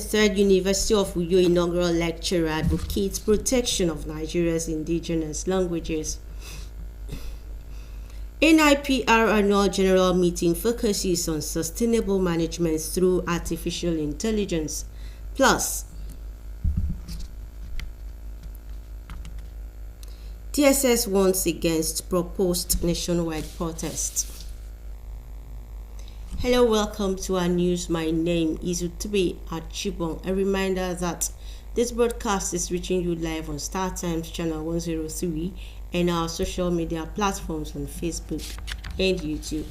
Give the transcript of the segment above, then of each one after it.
103rd University of Uyo inaugural lecturer advocates protection of Nigeria's indigenous languages. NIPR annual general meeting focuses on sustainable management through artificial intelligence. Plus, DSS warns against proposed nationwide protest. Hello, welcome to our news. My name is Utube Achibon. A reminder that this broadcast is reaching you live on Star Times channel 103 and our social media platforms on Facebook and YouTube.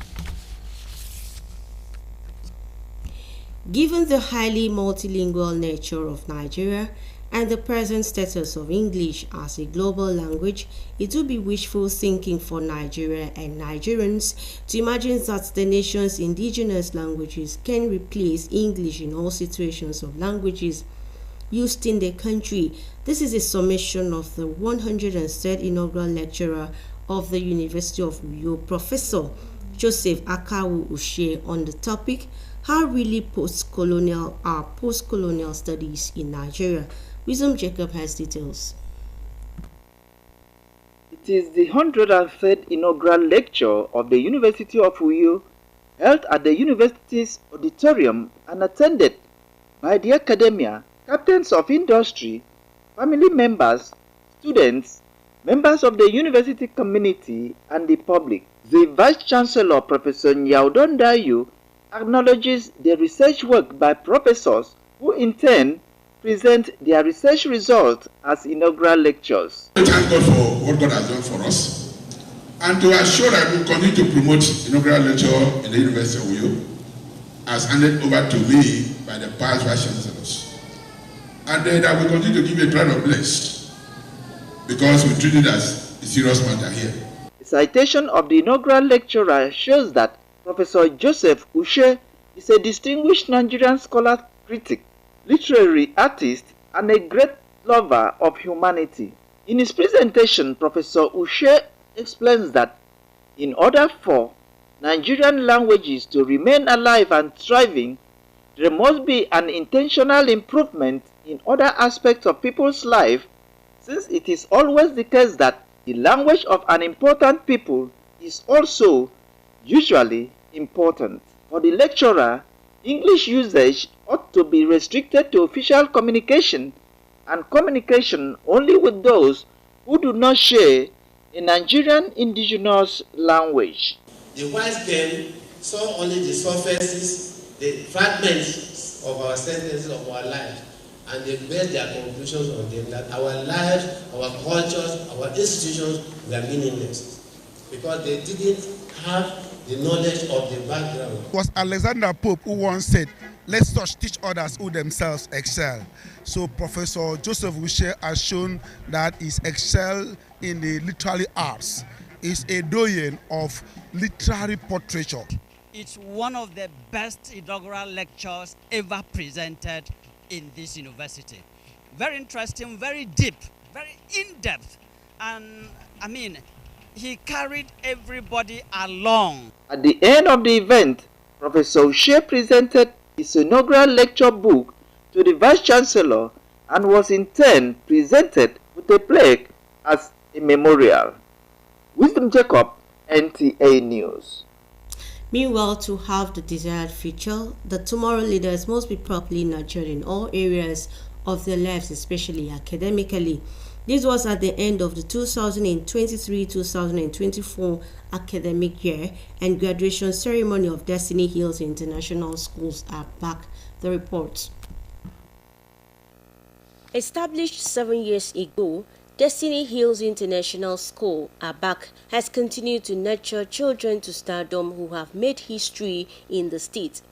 Given the highly multilingual nature of Nigeria and the present status of English as a global language, it would be wishful thinking for Nigeria and Nigerians to imagine that the nation's indigenous languages can replace English in all situations of languages used in the country. This is a summation of the 103rd inaugural lecturer of the University of Uyo, Professor Joseph Akawu Ushe, on the topic, How Really Post-Colonial Are Post-Colonial Studies in Nigeria. Wisdom Jacob has details. It is the 103rd inaugural lecture of the University of Uyo, held at the university's auditorium and attended by the academia, captains of industry, family members, students, members of the university community, and the public. The Vice-Chancellor, Professor Nyaudon Dayu, acknowledges the research work by professors who in turn present their research results as inaugural lectures. Thank God for what God has done for us, and to assure that we will continue to promote inaugural lecture in the University of Uyo as handed over to me by the past Vice Chancellors, and that we continue to give a crown of blessed because we treat it as a serious matter here. The citation of the inaugural lecturer shows that Professor Joseph Ushe is a distinguished Nigerian scholar, critic, literary artist, and a great lover of humanity. In his presentation, Professor Ushe explains that in order for Nigerian languages to remain alive and thriving, there must be an intentional improvement in other aspects of people's life, since it is always the case that the language of an important people is also usually important. For the lecturer, English usage ought to be restricted to official communication and communication only with those who do not share a Nigerian indigenous language. The wise men saw only the surfaces, the fragments of our sentences of our lives, and they made their conclusions on them that our lives, our cultures, our institutions were meaningless because they didn't have the knowledge of the background. It was Alexander Pope who once said, "Let's us teach others who themselves excel." So Professor Joseph Ushe has shown that he excelled in the literary arts. He's a doyen of literary portraiture. It's one of the best inaugural lectures ever presented in this university. Very interesting, very deep, very in-depth, and he carried everybody along. At the end of the event, Professor Ushe presented his inaugural lecture book to the Vice-Chancellor and was in turn presented with a plaque as a memorial. Wisdom Jacob, NTA News. Meanwhile, to have the desired future, the tomorrow leaders must be properly nurtured in all areas of their lives, especially academically. This was at the end of the 2023-2024 academic year and graduation ceremony of Destiny Hills International Schools at BAC. The report. Established 7 years ago, Destiny Hills International School, ABAC, has continued to nurture children to stardom who have made history in the state.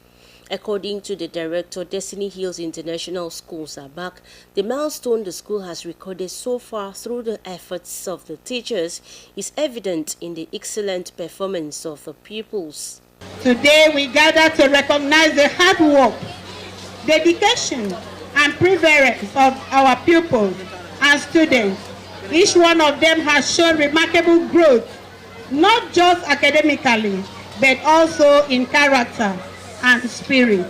According to the director, Destiny Hills International Schools, ABAC, the milestone the school has recorded so far through the efforts of the teachers is evident in the excellent performance of the pupils. Today we gather to recognize the hard work, dedication, and perseverance of our pupils and students. Each one of them has shown remarkable growth, not just academically, but also in character and spirit.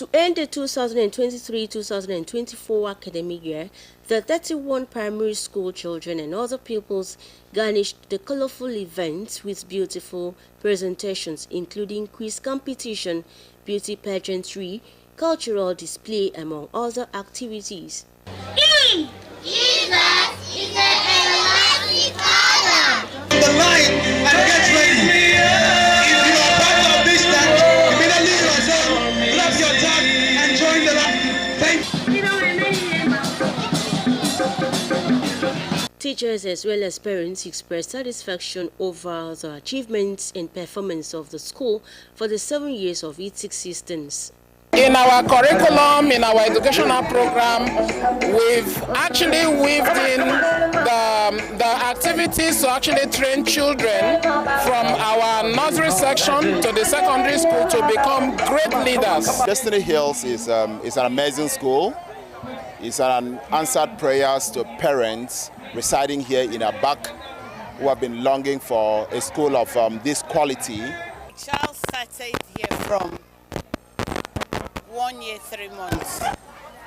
To end the 2023-2024 academic year, the 31 primary school children and other pupils garnished the colorful events with beautiful presentations, including quiz competition, beauty pageantry, cultural display, among other activities. Jesus is the everlasting Father. The line and get ready. If you are part of this time, immediately yourself, clap your tongue and join the line. Thank you. Teachers as well as parents expressed satisfaction over the achievements and performance of the school for the 7 years of its existence. In our curriculum, in our educational program, we've actually weaved in the activities to actually train children from our nursery section to the secondary school to become great leaders. Destiny Hills is an amazing school. It's an answered prayers to parents residing here in Abak who have been longing for a school of this quality. Child started here from 1 year, 3 months,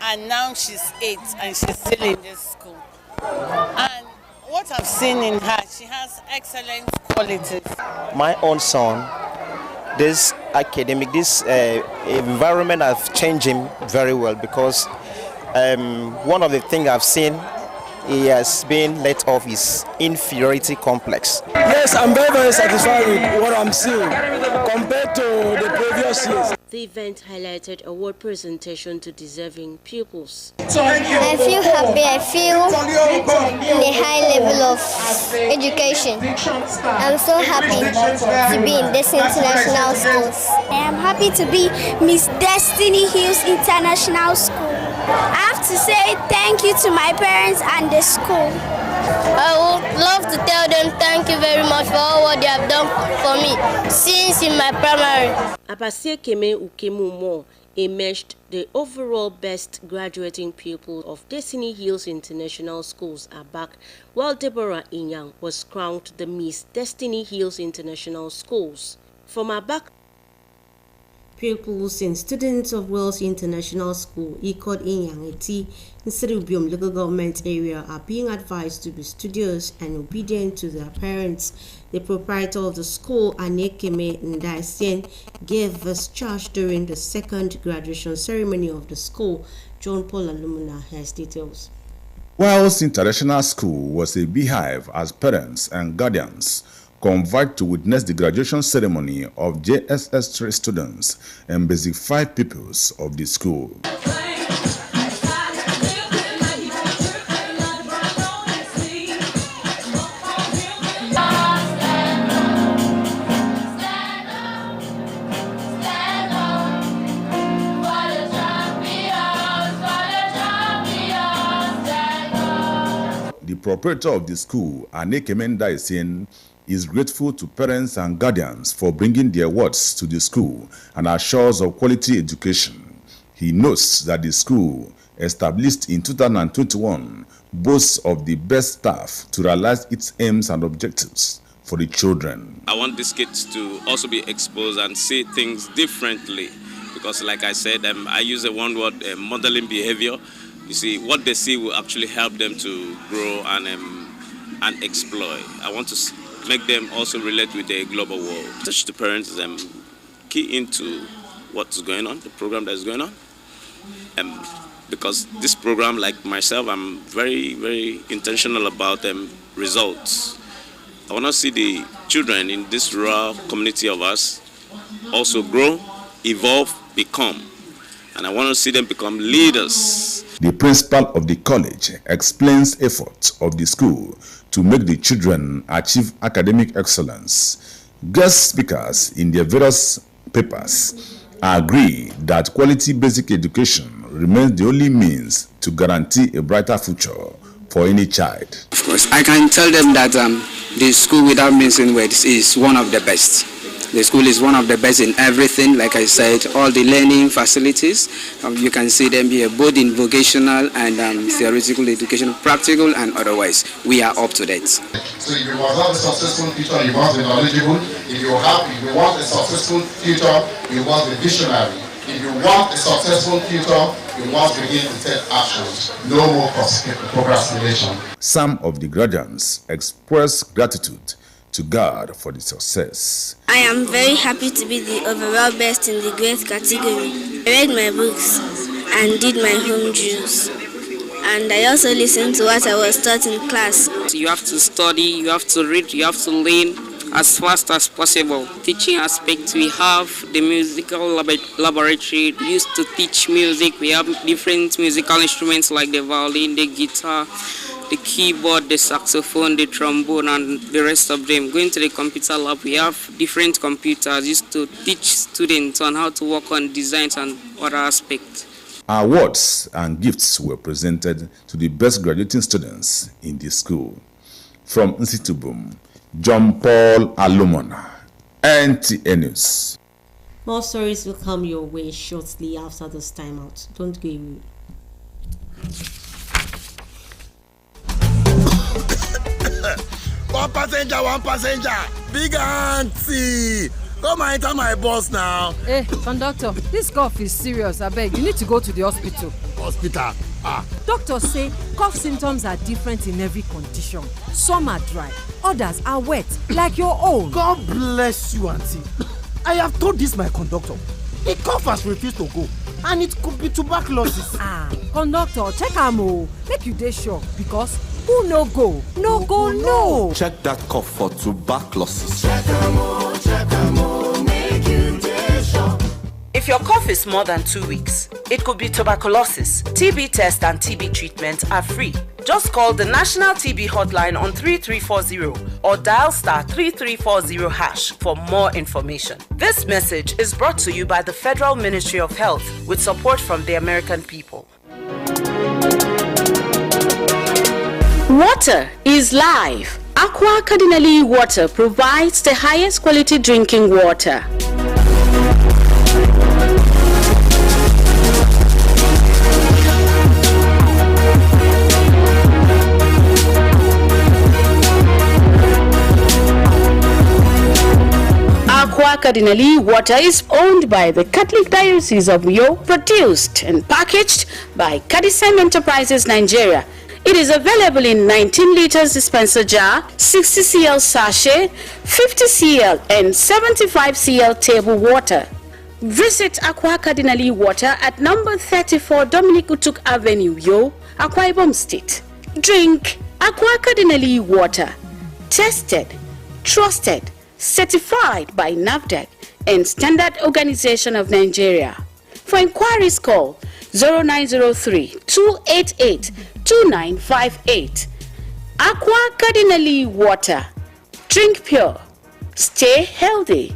and now she's 8 and she's still in this school. And what I've seen in her, she has excellent qualities. My own son, this environment has changed him very well, because one of the things I've seen, he has been let off his inferiority complex. Yes, I'm very, very satisfied with what I'm seeing compared to the previous years. The event highlighted award presentation to deserving pupils. I feel happy. I feel in a high level of education. I'm so happy to be in this international schools. I am happy to be Miss Destiny Hills International School. I have to say thank you to my parents and the school. I would love to tell them thank you very much for all what they have done for me since in my primary. Abasie Keme Ukemumo emerged the overall best graduating pupil of Destiny Hills International Schools Abak, while Deborah Inyang was crowned the Miss Destiny Hills International Schools. From Abak, pupils and students of Wells International School, Ikod Inyang Eti, in Serubium local government area are being advised to be studious and obedient to their parents. The proprietor of the school, Anekeme Ndaisien, gave this charge during the second graduation ceremony of the school. John Paul Alumina has details. Wells International School was a beehive as parents and guardians conveyed to witness the graduation ceremony of JSS 3 students and Basic 5 pupils of the school. The proprietor of the school, Anekeme Ndaisien, is grateful to parents and guardians for bringing their words to the school and assures of quality education. He notes that the school, established in 2021, boasts of the best staff to realize its aims and objectives for the children. I want these kids to also be exposed and see things differently, because like I said, I use a one word, modeling behavior. You see, what they see will actually help them to grow and exploit. I want to make them also relate with the global world. Touch the parents, key into what's going on, the program that's going on. Because this program, like myself, I'm very, very intentional about results. I want to see the children in this rural community of us also grow, evolve, become. And I want to see them become leaders. The principal of the college explains efforts of the school to make the children achieve academic excellence. Guest speakers in their various papers agree that quality basic education remains the only means to guarantee a brighter future for any child. Of course, I can tell them that the school, without mincing words, is one of the best. The school is one of the best in everything. Like I said, all the learning facilities, you can see them here, both in vocational and theoretical education, practical and otherwise. We are up to date. So if you must have a successful future, you must be knowledgeable. If you want a successful future, you must be visionary. If you want a successful future, you must begin to take actions. No more procrastination. Some of the graduates expressed gratitude to God for the success. I am very happy to be the overall best in the grade category. I read my books and did my home drills. And I also listened to what I was taught in class. You have to study, you have to read, you have to learn as fast as possible. Teaching aspect, we have the musical laboratory used to teach music. We have different musical instruments like the violin, the guitar, the keyboard, the saxophone, the trombone, and the rest of them. Going to the computer lab, we have different computers used to teach students on how to work on designs and other aspects. Awards and gifts were presented to the best graduating students in the school. From Nsitubum, John Paul Alumona, NTA News. More stories will come your way shortly after this timeout. Don't go away. One passenger, big auntie. Come and enter my bus now. Hey, conductor, this cough is serious. I beg, you need to go to the hospital. Hospital? Doctors say cough symptoms are different in every condition. Some are dry, others are wet, like your own. God bless you, auntie. I have told this my conductor. The cough has refused to go, and it could be tuberculosis. Conductor, check am o. Make you dey sure, because who no go, no go, no. Check that cough for tuberculosis. Check am o, make you dey sure. If your cough is more than 2 weeks, it could be tuberculosis. TB test and TB treatment are free. Just call the National TB Hotline on 3340 or dial *3340# for more information. This message is brought to you by the Federal Ministry of Health with support from the American people. Water is life. Aqua Cardinale Water provides the highest quality drinking water. Aqua Cardinale Water is owned by the Catholic Diocese of Uyo, produced and packaged by Cadisem Enterprises Nigeria. It is available in 19 liters dispenser jar, 60 cl sachet, 50 cl and 75 cl table water. Visit Aqua Cardinale Water at number 34 Dominic Utuk Avenue, Uyo, Akwa Ibom State. Drink Aqua Cardinale Water. Tested, trusted, certified by NAFDAC and Standard Organization of Nigeria. For inquiries, call 0903-288-2958. Aqua Cardinale Water. Drink pure. Stay healthy.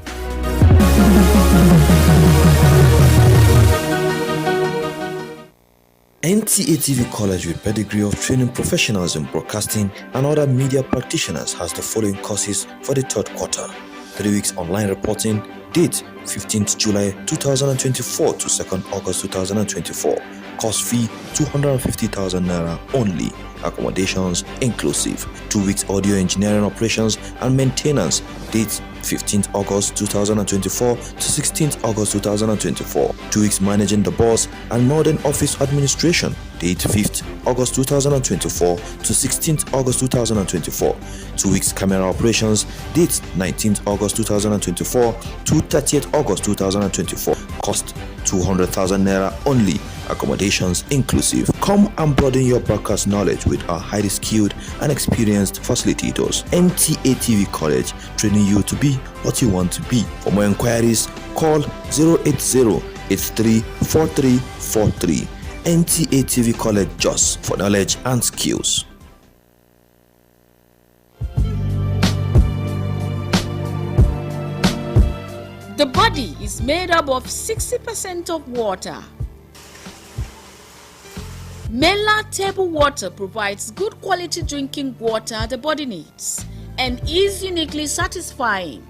NTA TV College with pedigree of training professionals in broadcasting and other media practitioners has the following courses for the third quarter. 3 weeks online reporting, date 15th July 2024 to 2nd August 2024. Course fee 250,000 naira only. Accommodations inclusive. 2 weeks audio engineering operations and maintenance, date 15th August 2024 to 16th August 2024. 2 weeks managing the boss and modern office administration, date 5th August 2024 to 16th August 2024. 2 weeks camera operations, date 19th August 2024 to 30th August 2024. Cost 200,000 naira only. Accommodations inclusive. Come and broaden your broadcast knowledge with our highly skilled and experienced facilitators. NTA TV College, training you to be what you want to be. For more inquiries, call 080-834343. NTA TV College, just for knowledge and skills. The body is made up of 60% of water. Mela table water provides good quality drinking water the body needs and is uniquely satisfying.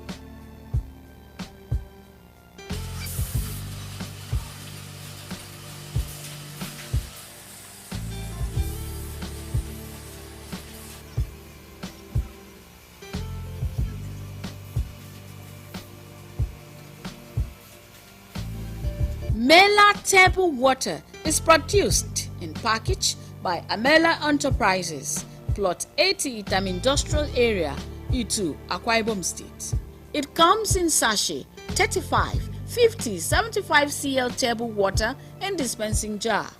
Mela Table Water is produced and packaged by Amela Enterprises, Plot 80 Itam Industrial Area, Itu, Akwa Ibom State. It comes in sachet, 35, 50, 75 cl table water and dispensing jar.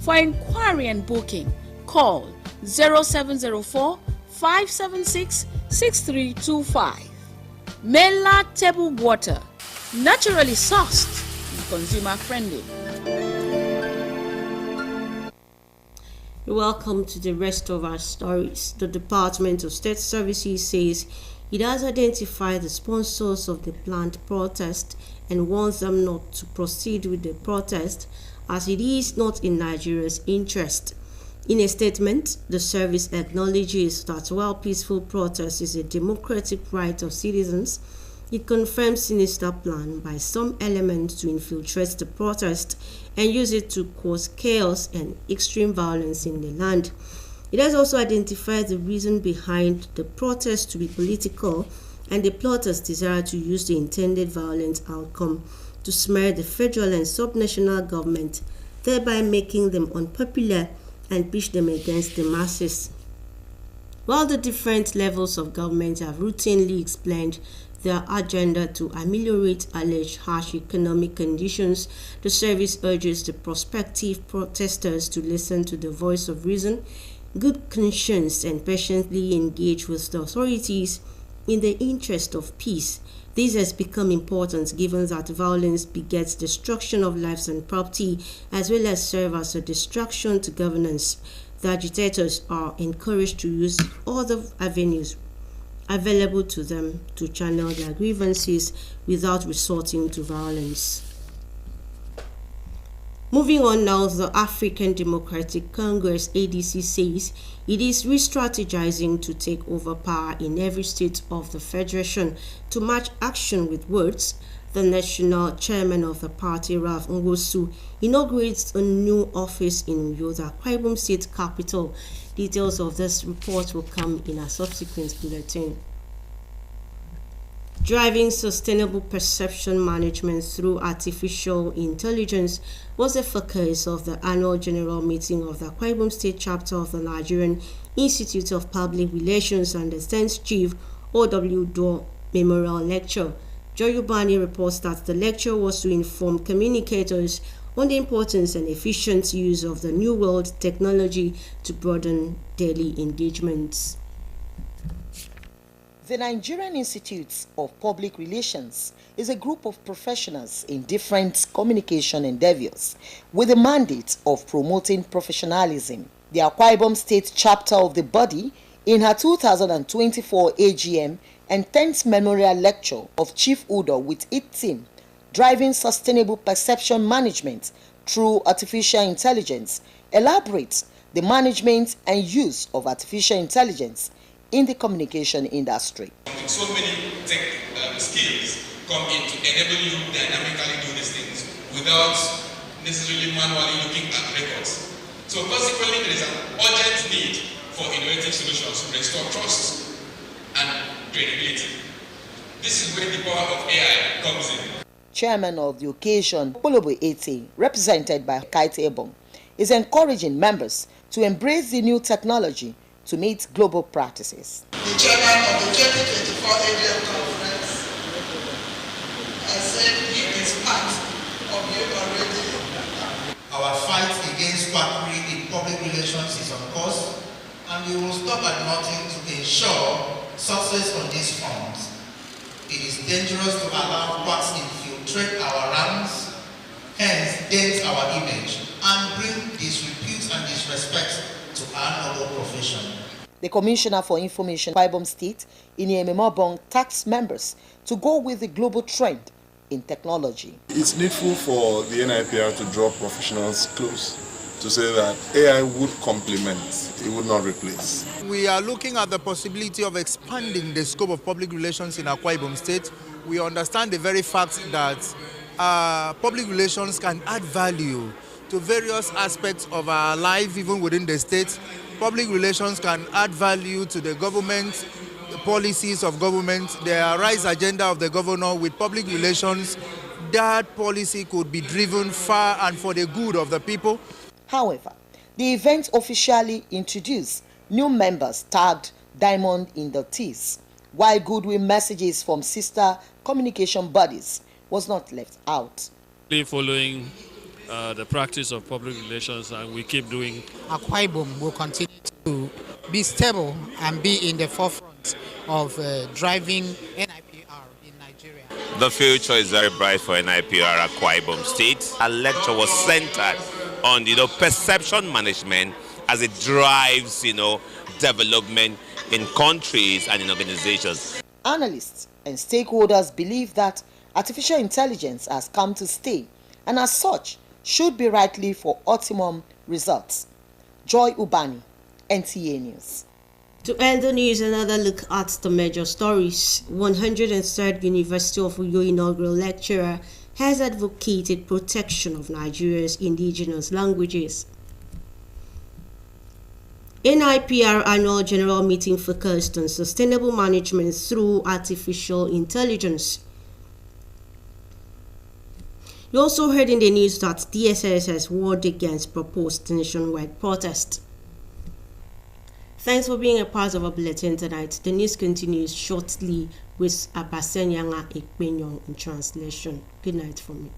For inquiry and booking, call 0704 576 6325. Mela Table Water, naturally sourced and consumer friendly. Welcome to the rest of our stories. The Department of State Services says it has identified the sponsors of the planned protest and warns them not to proceed with the protest as it is not in Nigeria's interest. In a statement, the service acknowledges that while peaceful protest is a democratic right of citizens, it confirms sinister plan by some elements to infiltrate the protest and use it to cause chaos and extreme violence in the land. It has also identified the reason behind the protest to be political and the plotters desire to use the intended violent outcome to smear the federal and subnational government, thereby making them unpopular and push them against the masses. While the different levels of government have routinely explained their agenda to ameliorate alleged harsh economic conditions, the service urges the prospective protesters to listen to the voice of reason, good conscience, and patiently engage with the authorities in the interest of peace. This has become important given that violence begets destruction of lives and property, as well as serve as a distraction to governance. The agitators are encouraged to use all the avenues available to them to channel their grievances without resorting to violence. Moving on now, the African Democratic Congress ADC says it is re-strategizing to take over power in every state of the federation to match action with words. The national chairman of the party, Ralph Ngosu, inaugurates a new office in Uyo, the Akwa Ibom State capital. Details of this report will come in a subsequent bulletin. Driving sustainable perception management through artificial intelligence was the focus of the annual general meeting of the Akwa Ibom State chapter of the Nigerian Institute of Public Relations and the 10th Chief O.W. Dor Memorial Lecture. Joy Ubani reports that the lecture was to inform communicators on the importance and efficient use of the New World technology to broaden daily engagements. The Nigerian Institute of Public Relations is a group of professionals in different communication endeavors with the mandate of promoting professionalism. The Akwa Ibom State chapter of the body, in her 2024 AGM and 10th Memorial Lecture of Chief Udo with its team, Driving Sustainable Perception Management Through Artificial Intelligence, elaborates the management and use of artificial intelligence in the communication industry. So many tech skills come in to enable you dynamically do these things without necessarily manually looking at records. So consequently, there is an urgent need for innovative solutions to restore trust and credibility. This is where the power of AI comes in. Chairman of the occasion, Polobo Ete, represented by Kaite Ebong, is encouraging members to embrace the new technology to meet global practices. The chairman of the 2024 AGM conference has said he is part of it already. Our fight against quackery in public relations is on course, and we will stop at nothing to ensure success on these fronts. It is dangerous to allow quacks infiltrate our ranks, hence dent our image, and bring disrepute and disrespect to our noble profession. The Commissioner for Information, Akwa Ibom State, Inyeme Mobong, tasked members to go with the global trend in technology. It's needful for the NIPR to draw professionals close to say that AI would complement, it would not replace. We are looking at the possibility of expanding the scope of public relations in Akwa Ibom State. We understand the very fact that public relations can add value to various aspects of our life, even within the state. Public relations can add value to the government, the policies of government, the RISE agenda of the governor, with public relations that policy could be driven far and for the good of the people. However, the event officially introduced new members tagged Diamond in the Tees, while goodwill messages from sister communication bodies was not left out. Following the practice of public relations, and we keep doing. Akwa Ibom will continue to be stable and be in the forefront of driving NIPR in Nigeria. The future is very bright for NIPR Akwa Ibom State. Our lecture was centered on perception management as it drives development in countries and in organizations. Analysts and stakeholders believe that artificial intelligence has come to stay and as such should be rightly for optimum results. Joy Ubani, NTA News. To end the news, another look at the major stories. 103rd University of Uyo inaugural lecturer has advocated protection of Nigeria's indigenous languages. NIPR annual general meeting focused on sustainable management through artificial intelligence. You also heard in the news that DSS has warned against proposed nationwide protest. Thanks for being a part of our bulletin tonight. The news continues shortly with Abasenyanga Ekpenyong in translation. Good night from me.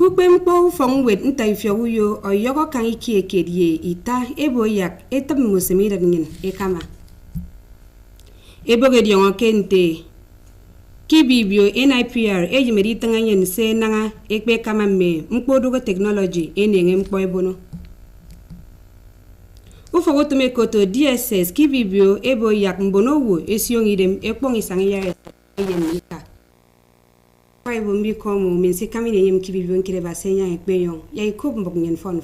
Kukpempo from with Ntaifyuyo or Yogo Kaniki Kedie, Ita, Eboyak, Etam Musimidan, Ekama. Ebogedion Kente Kibibio NIPR, Ejimeritangan, Se Nanga, Ekpe Kamame, Mpoduga Technology, Ening Mpoebono. Ufogotomekoto DSS, Kibibio, Eboyak Mbonowo, Esyong idem, Ekpong Isangya, Eyenika. Bumbi komu min si kamine yem kibibio nkire basenya ekpeyon ya ikob mbognen fon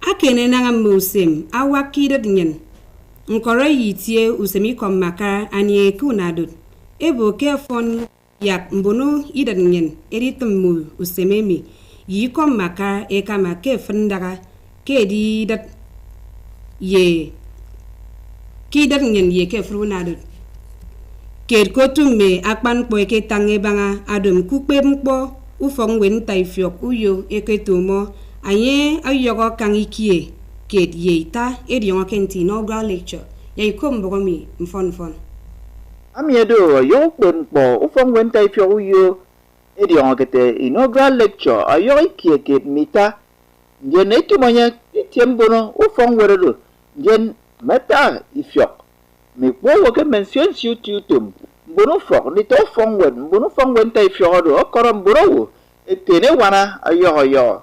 akene nanga musem awakide dnyen nkoro yitie usemi kom maka ani ekunadot ebo ke fon yak mbono idadnyen eritum usememi yi kom maka ekama ke fundaga ke di dat ye kidatnyen ye ke frunadot Ker kotume akpan po eke tange banga adom kukpe mpo ufong wen taifyok uyo eke tomo anye ayogo kangikie ket yeita ediongo kenti inaugural lecture ya ikom bogomi mfon Amiedo yo kpo ufong wen taifyok uyo ediongo kete inaugural lecture ayo ikie ket mita njen etumonya tiembono ufong weredo njen meta ifyok me po woke mention siu tutum bono fok ni to fong wen tai fyodo korom boro etene wana ayo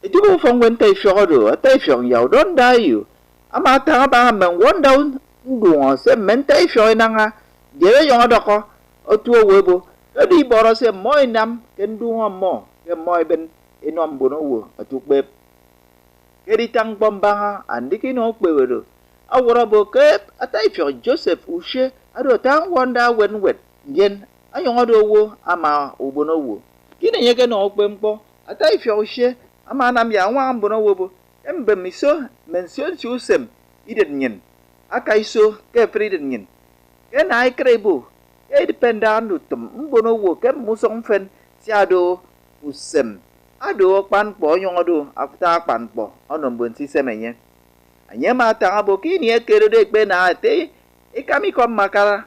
etubo fong wen tai fyodo tai fyong yaw don dayu ama ta ba men won down nduo se men tai fyoy nanga de yo doko otuo webo di boro se moy nam ken duo mo ke moy ben enom bono wo atukbe kedi tang bombanga andiki no kwewedo awara boke atai fyo Joseph Ushe ado tang wanda wen wet yen ayongo wo ama obono wo kine yeke no okpempo atai fyo Ushe ama nam ya nwa mbono wo bo embe miso mention chusem idin nyen aka iso ke friden nyen ke na ikrebo e dependan utum mbono wo ke musong fen siado usem ado pan po nyongodo afta pan po onom bonsi semenye anye mata abo kini ekero de pe na te ikami kom makara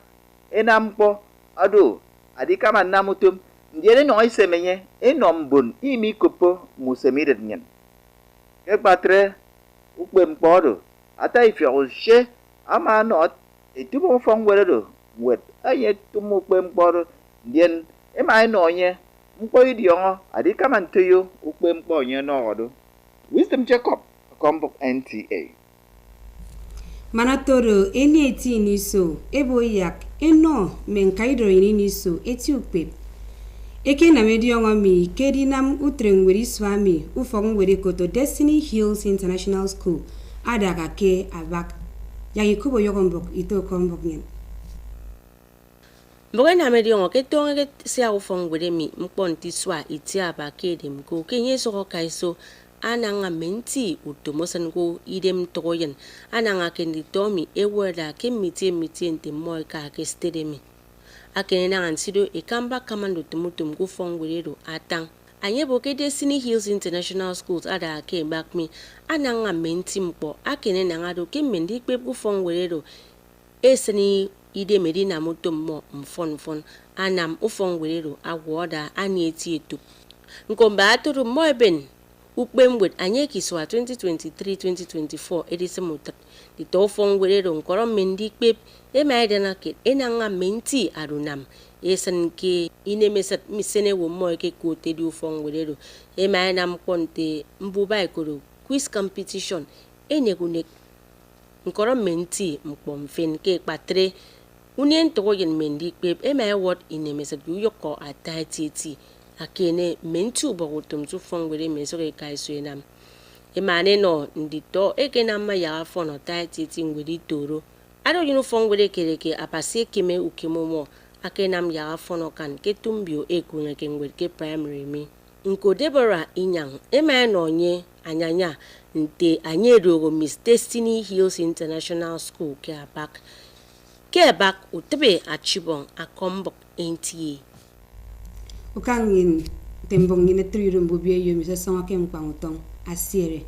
enampo ado adika manamutum ndiere no isemenye enom bon imi kopo musemidet nyen ke patre ukpe mpodo ata ifyo she ama not etubo fong weredo wet aye tumu ukpe mpodo ndien ema no nye mpo idiongo adika mantoyo ukpe mpo nye no odo Wisdom Jacob Kombok NTA Manatoro eni eti niso ebo yak eno menkaido ini niso eti ukpe eke na mediongo mi kedi nam utreng weri swami ufong weri koto Destiny Hills International School adaga ke abak yagi kubo yogombok ito kombok nyen Mboga na mediongo ke tonge sia ufong weri mi mponti swa iti abake dem ko kenye soko kaiso ananga menti utomosan go idem toyen ananga kendi tomi ewada ke mitie ente moy ka ke stedemi akene na ansido ekamba kamando tumutum go fong werero atang anyebo ke Destiny Hills International Schools ada ke back me ananga menti mpo akene na ngado ke mendi pe go fong werero eseni ide medina mutum mo mfon anam ufong werero awoda anieti etu nkomba aturu moeben ukpemwet anyeki swa 2023-2024 edisemuta di tofong werero nkoro mendi pep emaidana ke enanga menti arunam esan ke inemesat misene wo moy ke kote di ufong werero emainam konte mbuba ekoro quiz competition enyegune nkoro menti mpomfen ke patre unien toyen mendi pep emai word inemesat yoko atati akene mentu bogotum zu fongwere mesore kaisuenam emane no ndito ekena ma ya fono taiti ngwedi toro ado yinu fongwere kereke apase keme ukimomo akenam ya fono kan ketumbio ekune kengweke primary mi nko Deborah Inyang emane no nye anyanya nte anyerogo Miss Destiny Hills International School ke bak utebe achibong akombok NTA ukangin tembong ine trirum bubie yo misa songa kem kwangutong asire